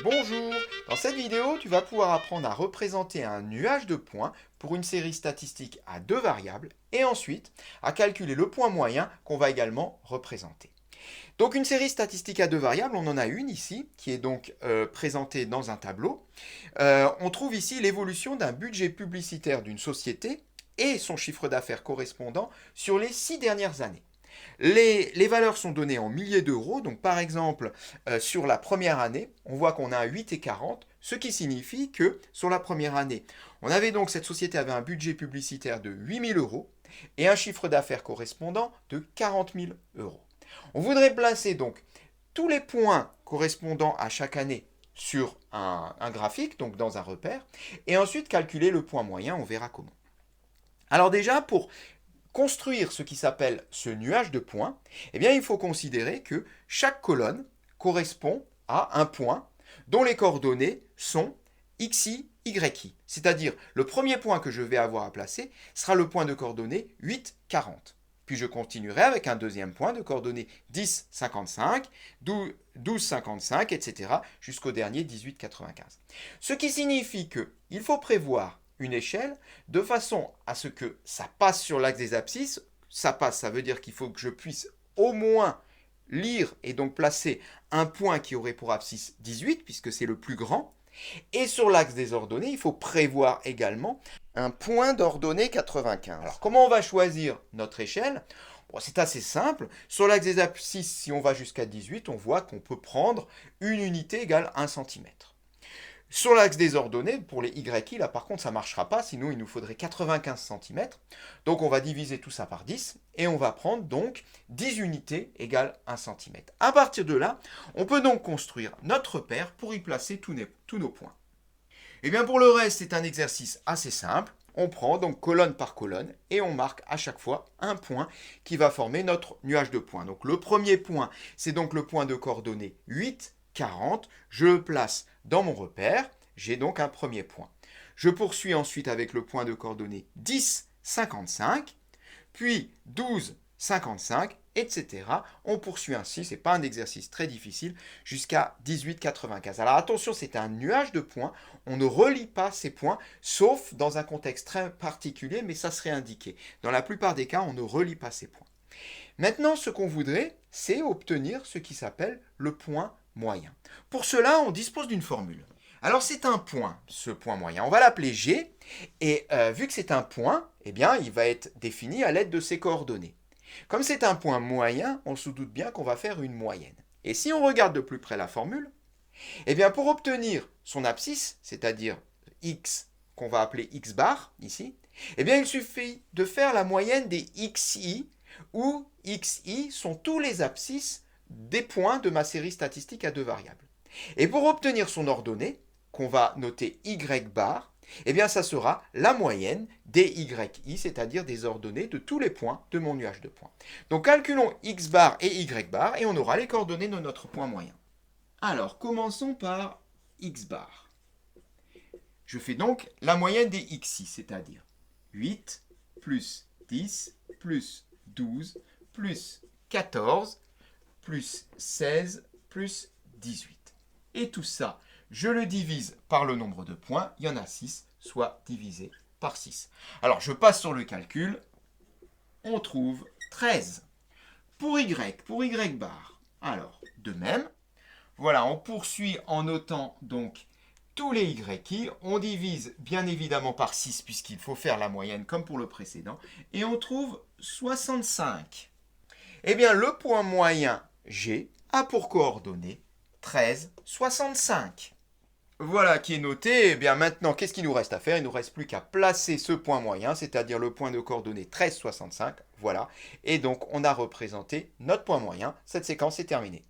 Bonjour! Dans cette vidéo, tu vas pouvoir apprendre à représenter un nuage de points pour une série statistique à deux variables et ensuite à calculer le point moyen qu'on va également représenter. Donc une série statistique à deux variables, on en a une ici qui est donc présentée dans un tableau. On trouve ici l'évolution d'un budget publicitaire d'une société et son chiffre d'affaires correspondant sur les 6 dernières années. Les valeurs sont données en milliers d'euros, donc par exemple, sur la première année, on voit qu'on a un 8,40, ce qui signifie que sur la première année, cette société avait un budget publicitaire de 8 000 euros et un chiffre d'affaires correspondant de 40 000 euros. On voudrait placer donc tous les points correspondant à chaque année sur un graphique, donc dans un repère, et ensuite calculer le point moyen, on verra comment. Alors déjà, pour construire ce qui s'appelle ce nuage de points, eh bien, il faut considérer que chaque colonne correspond à un point dont les coordonnées sont xi, yi. C'est-à-dire, le premier point que je vais avoir à placer sera le point de coordonnées 8, 40. Puis je continuerai avec un deuxième point de coordonnées 10, 55, 12, 55, etc. jusqu'au dernier 18, 95. Ce qui signifie qu'il faut prévoir une échelle de façon à ce que ça passe sur l'axe des abscisses. Ça passe, ça veut dire qu'il faut que je puisse au moins lire et donc placer un point qui aurait pour abscisse 18, puisque c'est le plus grand. Et sur l'axe des ordonnées, il faut prévoir également un point d'ordonnée 95. Alors comment on va choisir notre échelle? Bon, c'est assez simple. Sur l'axe des abscisses, si on va jusqu'à 18, on voit qu'on peut prendre une unité égale 1 cm. Sur l'axe des ordonnées, pour les YI, là par contre ça ne marchera pas, sinon il nous faudrait 95 cm. Donc on va diviser tout ça par 10 et on va prendre donc 10 unités égale 1 cm. À partir de là, on peut donc construire notre repère pour y placer tous nos points. Et bien pour le reste, c'est un exercice assez simple. On prend donc colonne par colonne et on marque à chaque fois un point qui va former notre nuage de points. Donc le premier point, c'est donc le point de coordonnées 8, 40. Je le place dans mon repère. J'ai donc un premier point. Je poursuis ensuite avec le point de coordonnées 10, 55, puis 12, 55, etc. On poursuit ainsi, ce n'est pas un exercice très difficile, jusqu'à 18, 95. Alors attention, c'est un nuage de points. On ne relie pas ces points, sauf dans un contexte très particulier, mais ça serait indiqué. Dans la plupart des cas, on ne relie pas ces points. Maintenant, ce qu'on voudrait, c'est obtenir ce qui s'appelle le point moyen. Pour cela, on dispose d'une formule. Alors c'est un point, ce point moyen. On va l'appeler G, et vu que c'est un point, eh bien, il va être défini à l'aide de ses coordonnées. Comme c'est un point moyen, on se doute bien qu'on va faire une moyenne. Et si on regarde de plus près la formule, eh bien, pour obtenir son abscisse, c'est-à-dire x qu'on va appeler x bar ici, eh bien, il suffit de faire la moyenne des xi, où xi sont tous les abscisses des points de ma série statistique à deux variables. Et pour obtenir son ordonnée, qu'on va noter y bar, eh bien ça sera la moyenne des yi, c'est-à-dire des ordonnées de tous les points de mon nuage de points. Donc calculons x bar et y bar et on aura les coordonnées de notre point moyen. Alors commençons par x bar. Je fais donc la moyenne des xi, c'est-à-dire 8 plus 10 plus 12 plus 14 plus 16 plus 18. Et tout ça, je le divise par le nombre de points, il y en a 6, soit divisé par 6. Alors je passe sur le calcul, on trouve 13. Pour y bar, alors de même, voilà, on poursuit en notant donc tous les yi, on divise bien évidemment par 6 puisqu'il faut faire la moyenne comme pour le précédent, et on trouve 65. Eh bien le point moyen G a pour coordonnées 13, 65. Voilà qui est noté. Et bien maintenant, qu'est-ce qu'il nous reste à faire? Il ne nous reste plus qu'à placer ce point moyen, c'est-à-dire le point de coordonnées 13, 65. Voilà. Et donc, on a représenté notre point moyen. Cette séquence est terminée.